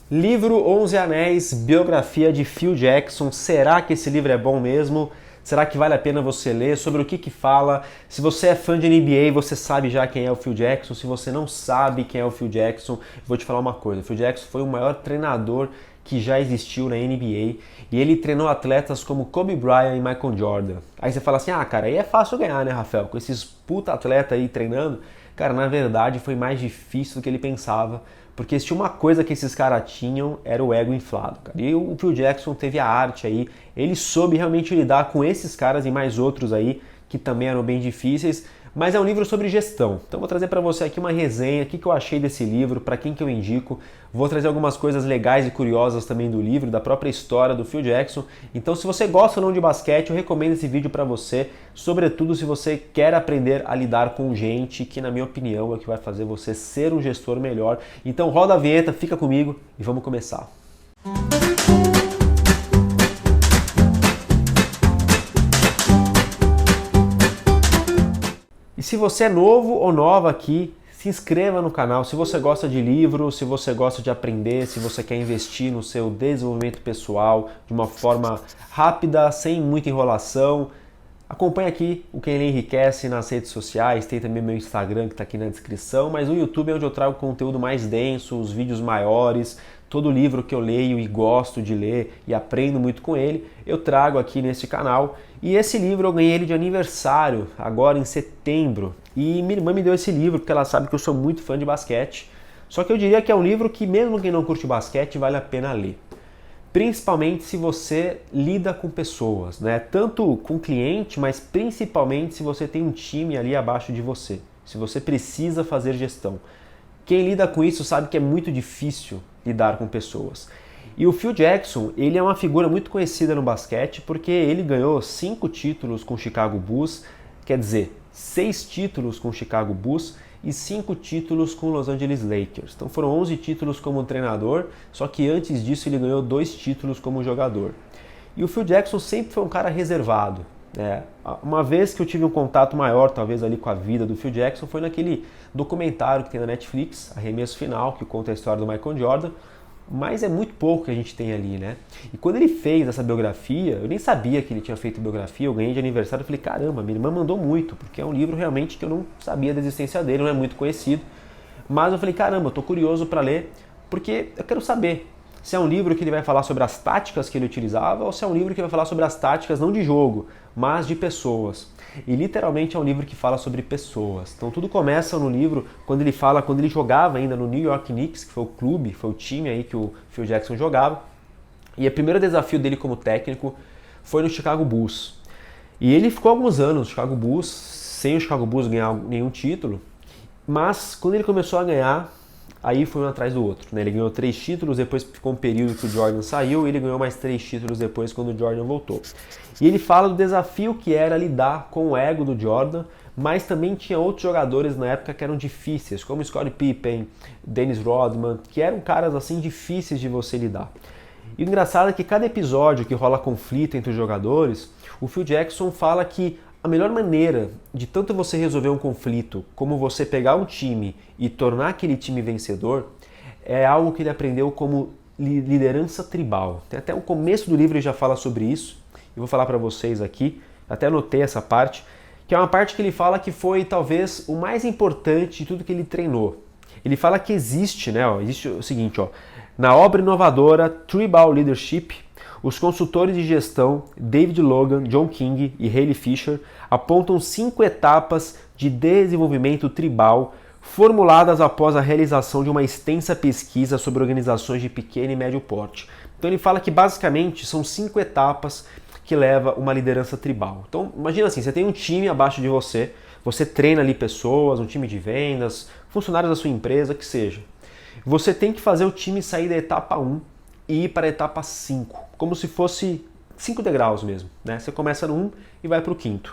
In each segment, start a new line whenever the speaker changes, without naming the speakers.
Livro 11 Anéis, biografia de Phil Jackson. Será que esse livro é bom mesmo? Será que vale a pena você ler? Sobre o que fala? Se você é fã de NBA, você sabe já quem é o Phil Jackson. Se você não sabe quem é o Phil Jackson, vou te falar uma coisa. O Phil Jackson foi o maior treinador que já existiu na NBA e ele treinou atletas como Kobe Bryant e Michael Jordan. Aí você fala assim, cara, aí é fácil ganhar, né, Rafael? Com esses puta atleta aí treinando. Cara, na verdade foi mais difícil do que ele pensava, porque se tinha uma coisa que esses caras tinham, era o ego inflado, cara. E o Phil Jackson teve a arte aí, ele soube realmente lidar com esses caras e mais outros aí, que também eram bem difíceis, mas é um livro sobre gestão. Então vou trazer para você aqui uma resenha, o que eu achei desse livro, para quem que eu indico. Vou trazer algumas coisas legais e curiosas também do livro, da própria história do Phil Jackson. Então se você gosta ou não de basquete, eu recomendo esse vídeo para você, sobretudo se você quer aprender a lidar com gente, que na minha opinião é o que vai fazer você ser um gestor melhor. Então roda a vinheta, fica comigo e vamos começar. E se você é novo ou nova aqui, se inscreva no canal. Se você gosta de livros, se você gosta de aprender, se você quer investir no seu desenvolvimento pessoal de uma forma rápida, sem muita enrolação, acompanhe aqui o Quem Lê Enriquece nas redes sociais, tem também meu Instagram que está aqui na descrição, mas o YouTube é onde eu trago conteúdo mais denso, os vídeos maiores, todo livro que eu leio e gosto de ler e aprendo muito com ele, eu trago aqui nesse canal. E esse livro eu ganhei ele de aniversário, agora em setembro, e minha irmã me deu esse livro porque ela sabe que eu sou muito fã de basquete, só que eu diria que é um livro que mesmo quem não curte basquete vale a pena ler. Principalmente se você lida com pessoas, né? Tanto com cliente, mas principalmente se você tem um time ali abaixo de você, se você precisa fazer gestão. Quem lida com isso sabe que é muito difícil lidar com pessoas. E o Phil Jackson, ele é uma figura muito conhecida no basquete porque ele ganhou 5 títulos com o Chicago Bulls, quer dizer, 6 títulos com o Chicago Bulls e 5 títulos com o Los Angeles Lakers. Então foram 11 títulos como treinador, só que antes disso ele ganhou 2 títulos como jogador. E o Phil Jackson sempre foi um cara reservado. Uma vez que eu tive um contato maior, talvez ali com a vida do Phil Jackson, foi naquele documentário que tem na Netflix, Arremesso Final, que conta a história do Michael Jordan, mas é muito pouco que a gente tem ali, né? E quando ele fez essa biografia, eu nem sabia que ele tinha feito biografia, eu ganhei de aniversário, eu falei, caramba, minha irmã mandou muito, porque é um livro realmente que eu não sabia da existência dele, não é muito conhecido, mas eu falei, caramba, eu tô curioso para ler, porque eu quero saber se é um livro que ele vai falar sobre as táticas que ele utilizava ou se é um livro que vai falar sobre as táticas não de jogo, mas de pessoas. E literalmente é um livro que fala sobre pessoas. Então tudo começa no livro quando ele jogava ainda no New York Knicks, que foi o clube, foi o time aí que o Phil Jackson jogava. E o primeiro desafio dele como técnico foi no Chicago Bulls. E ele ficou alguns anos no Chicago Bulls, sem o Chicago Bulls ganhar nenhum título, mas quando ele começou a ganhar, aí foi um atrás do outro, né? Ele ganhou 3 títulos, depois ficou um período que o Jordan saiu, e ele ganhou mais 3 títulos depois quando o Jordan voltou. E ele fala do desafio que era lidar com o ego do Jordan, mas também tinha outros jogadores na época que eram difíceis, como Scottie Pippen, Dennis Rodman, que eram caras assim difíceis de você lidar. E o engraçado é que cada episódio que rola conflito entre os jogadores, o Phil Jackson fala que a melhor maneira de tanto você resolver um conflito como você pegar um time e tornar aquele time vencedor é algo que ele aprendeu como liderança tribal. Tem até o começo do livro ele já fala sobre isso. Eu vou falar para vocês aqui, até anotei essa parte, que é uma parte que ele fala que foi talvez o mais importante de tudo que ele treinou. Ele fala que existe o seguinte, na obra inovadora Tribal Leadership, os consultores de gestão David Logan, John King e Hayley Fisher apontam 5 etapas de desenvolvimento tribal formuladas após a realização de uma extensa pesquisa sobre organizações de pequeno e médio porte. Então ele fala que basicamente são 5 etapas que leva uma liderança tribal. Então imagina assim, você tem um time abaixo de você, você treina ali pessoas, um time de vendas, funcionários da sua empresa, que seja. Você tem que fazer o time sair da etapa 1 e ir para a etapa 5, como se fosse 5 degraus mesmo, né? Você começa no 1 e vai para o 5º.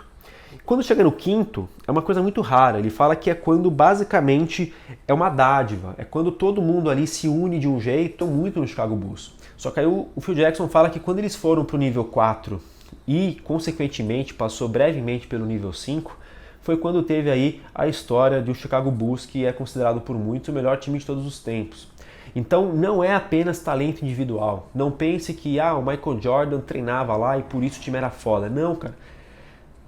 Quando chega no 5º, é uma coisa muito rara, ele fala que é quando basicamente é uma dádiva, é quando todo mundo ali se une de um jeito, muito no Chicago Bulls. Só que aí o Phil Jackson fala que quando eles foram para o nível 4 e, consequentemente, passou brevemente pelo nível 5, foi quando teve aí a história do Chicago Bulls, que é considerado por muitos o melhor time de todos os tempos. Então não é apenas talento individual. Não pense que o Michael Jordan treinava lá e por isso o time era foda. Não, cara.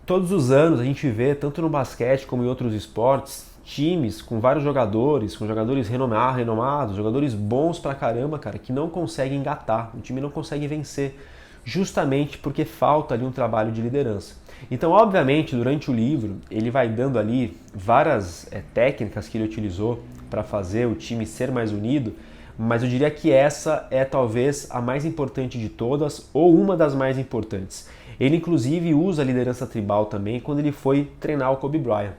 Todos os anos a gente vê, tanto no basquete como em outros esportes, times com vários jogadores, com jogadores renomados, jogadores bons pra caramba, cara, que não conseguem engatar, o time não consegue vencer, justamente porque falta ali um trabalho de liderança. Então, obviamente, durante o livro, ele vai dando ali várias técnicas que ele utilizou para fazer o time ser mais unido, mas eu diria que essa é talvez a mais importante de todas, ou uma das mais importantes. Ele, inclusive, usa a liderança tribal também quando ele foi treinar o Kobe Bryant.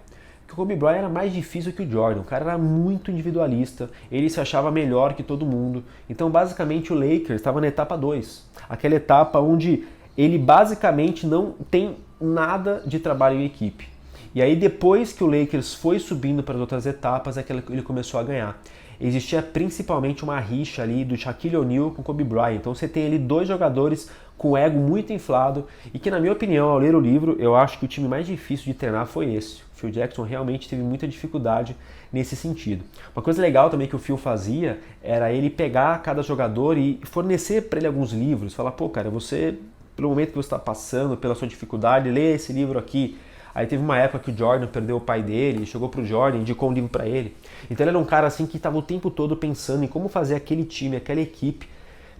Porque o Kobe Bryant era mais difícil que o Jordan, o cara era muito individualista, ele se achava melhor que todo mundo. Então, basicamente, o Lakers estava na etapa 2, aquela etapa onde ele basicamente não tem nada de trabalho em equipe. E aí, depois que o Lakers foi subindo para as outras etapas, é que ele começou a ganhar. Existia principalmente uma rixa ali do Shaquille O'Neal com o Kobe Bryant. Então você tem ali dois jogadores com o ego muito inflado e que, na minha opinião, ao ler o livro, eu acho que o time mais difícil de treinar foi esse. O Phil Jackson realmente teve muita dificuldade nesse sentido. Uma coisa legal também que o Phil fazia era ele pegar cada jogador e fornecer para ele alguns livros. Falar, pô, cara, você, pelo momento que você está passando, pela sua dificuldade, lê esse livro aqui. Aí teve uma época que o Jordan perdeu o pai dele, chegou pro Jordan, indicou um livro para ele. Então ele era um cara assim que estava o tempo todo pensando em como fazer aquele time, aquela equipe,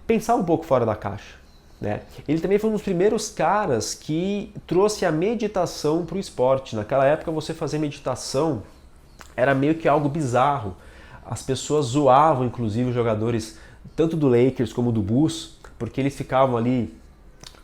pensar um pouco fora da caixa, né? Ele também foi um dos primeiros caras que trouxe a meditação pro esporte. Naquela época você fazer meditação era meio que algo bizarro. As pessoas zoavam, inclusive, os jogadores tanto do Lakers como do Bulls, porque eles ficavam ali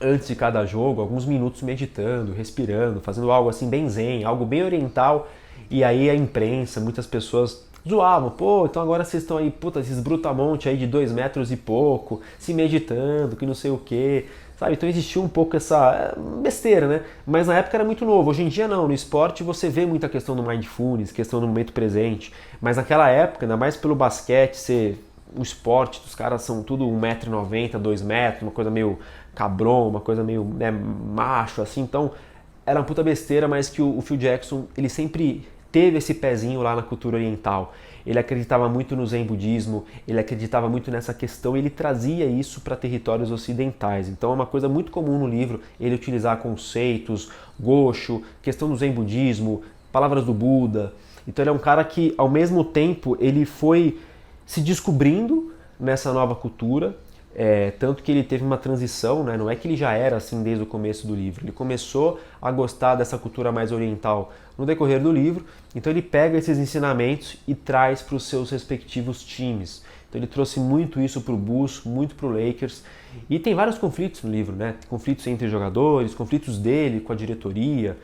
antes de cada jogo, alguns minutos meditando, respirando, fazendo algo assim bem zen, algo bem oriental, e aí a imprensa, muitas pessoas zoavam, pô, então agora vocês estão aí, puta, esses brutamonte aí de 2 metros e pouco, se meditando, que não sei o quê, sabe? Então existia um pouco essa besteira, né? Mas na época era muito novo, hoje em dia não, no esporte você vê muita questão do mindfulness, questão do momento presente, mas naquela época, ainda mais pelo basquete ser o esporte, os caras são tudo 1,90 m, 2 metros, uma coisa meio cabrão, uma coisa meio macho, assim, então era uma puta besteira, mas que o Phil Jackson, ele sempre teve esse pezinho lá na cultura oriental. Ele acreditava muito no Zen budismo, ele acreditava muito nessa questão, ele trazia isso para territórios ocidentais. Então é uma coisa muito comum no livro ele utilizar conceitos, Gosho, questão do Zen budismo, palavras do Buda. Então ele é um cara que, ao mesmo tempo, ele foi se descobrindo nessa nova cultura, tanto que ele teve uma transição, né? Não é que ele já era assim desde o começo do livro, ele começou a gostar dessa cultura mais oriental no decorrer do livro, então ele pega esses ensinamentos e traz para os seus respectivos times. Então ele trouxe muito isso para o Bulls, muito para o Lakers, e tem vários conflitos no livro, né? Conflitos entre jogadores, conflitos dele com a diretoria,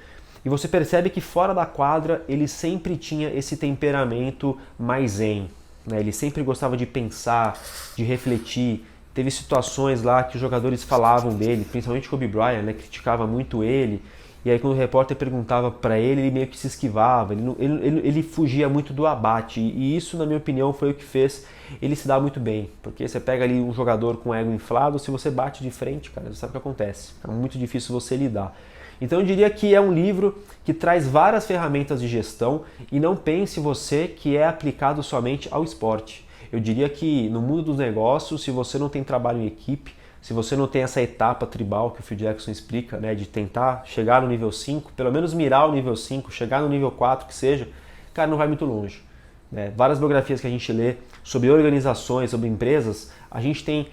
e você percebe que fora da quadra ele sempre tinha esse temperamento mais zen, né? Ele sempre gostava de pensar, de refletir. Teve situações lá que os jogadores falavam dele, principalmente Kobe Bryant, né, criticava muito ele, e aí quando o repórter perguntava para ele meio que se esquivava, ele fugia muito do abate, e isso, na minha opinião, foi o que fez ele se dar muito bem, porque você pega ali um jogador com ego inflado, se você bate de frente, cara, você sabe o que acontece, é muito difícil você lidar. Então eu diria que é um livro que traz várias ferramentas de gestão, e não pense você que é aplicado somente ao esporte. Eu diria que no mundo dos negócios, se você não tem trabalho em equipe, se você não tem essa etapa tribal que o Phil Jackson explica, né, de tentar chegar no nível 5, pelo menos mirar o nível 5, chegar no nível 4 que seja, cara, não vai muito longe. Né? Várias biografias que a gente lê sobre organizações, sobre empresas, a gente tem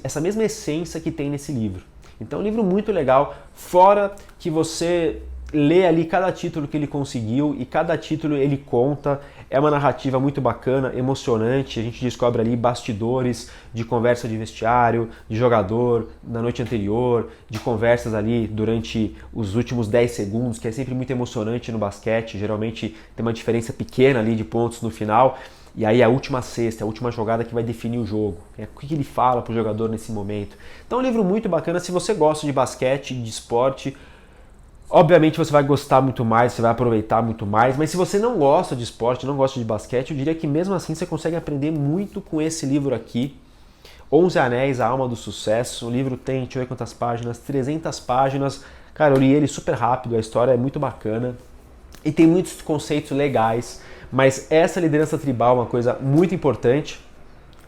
essa mesma essência que tem nesse livro. Então é um livro muito legal, fora que você lê ali cada título que ele conseguiu e cada título ele conta, é uma narrativa muito bacana, emocionante, a gente descobre ali bastidores de conversa de vestiário, de jogador na noite anterior, de conversas ali durante os últimos 10 segundos, que é sempre muito emocionante no basquete, geralmente tem uma diferença pequena ali de pontos no final, e aí a última cesta, a última jogada que vai definir o jogo, o que ele fala pro jogador nesse momento. Então é um livro muito bacana, se você gosta de basquete, de esporte, obviamente você vai gostar muito mais, você vai aproveitar muito mais, mas se você não gosta de esporte, não gosta de basquete, eu diria que mesmo assim você consegue aprender muito com esse livro aqui, 11 Anéis, A Alma do Sucesso. O livro tem, deixa eu ver quantas páginas, 300 páginas, cara, eu li ele super rápido, a história é muito bacana e tem muitos conceitos legais, mas essa liderança tribal é uma coisa muito importante.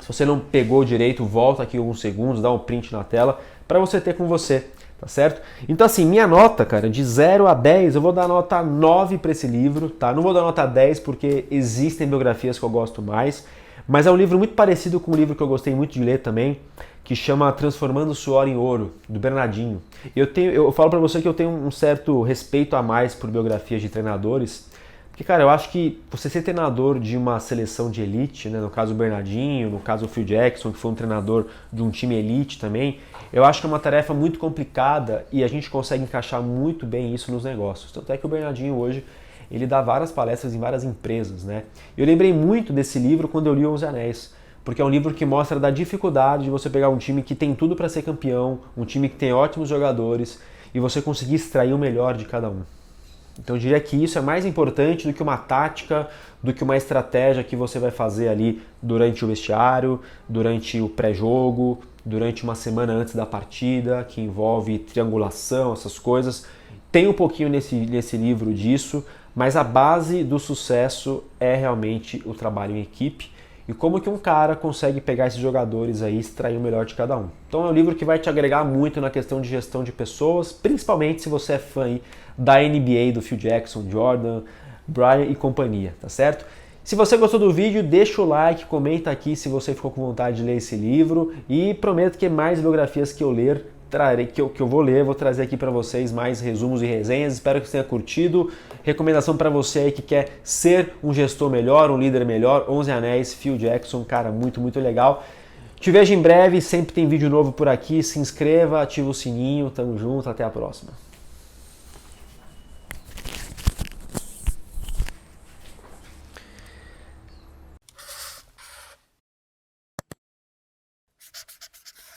Se você não pegou direito, volta aqui alguns segundos, dá um print na tela para você ter com você, tá certo? Então assim, minha nota, cara, de 0 a 10, eu vou dar nota 9 para esse livro, tá? Não vou dar nota 10 porque existem biografias que eu gosto mais, mas é um livro muito parecido com um livro que eu gostei muito de ler também, que chama Transformando o Suor em Ouro, do Bernardinho. Eu falo para você que eu tenho um certo respeito a mais por biografias de treinadores, porque, cara, eu acho que você ser treinador de uma seleção de elite, né, no caso o Bernardinho, no caso o Phil Jackson, que foi um treinador de um time elite também, eu acho que é uma tarefa muito complicada e a gente consegue encaixar muito bem isso nos negócios. Tanto é que o Bernardinho hoje, ele dá várias palestras em várias empresas, né? Eu lembrei muito desse livro quando eu li Os Anéis, porque é um livro que mostra da dificuldade de você pegar um time que tem tudo para ser campeão, um time que tem ótimos jogadores e você conseguir extrair o melhor de cada um. Então eu diria que isso é mais importante do que uma tática, do que uma estratégia que você vai fazer ali durante o vestiário, durante o pré-jogo, durante uma semana antes da partida, que envolve triangulação, essas coisas. Tem um pouquinho nesse livro disso, mas a base do sucesso é realmente o trabalho em equipe e como que um cara consegue pegar esses jogadores aí e extrair o melhor de cada um. Então é um livro que vai te agregar muito na questão de gestão de pessoas, principalmente se você é fã aí da NBA, do Phil Jackson, Jordan, Brian e companhia, tá certo? Se você gostou do vídeo, deixa o like, comenta aqui se você ficou com vontade de ler esse livro e prometo que mais biografias que eu ler, que eu vou ler, vou trazer aqui para vocês mais resumos e resenhas. Espero que você tenha curtido. Recomendação para você aí que quer ser um gestor melhor, um líder melhor, 11 Anéis, Phil Jackson, cara, muito, muito legal. Te vejo em breve, sempre tem vídeo novo por aqui. Se inscreva, ativa o sininho, tamo junto, até a próxima.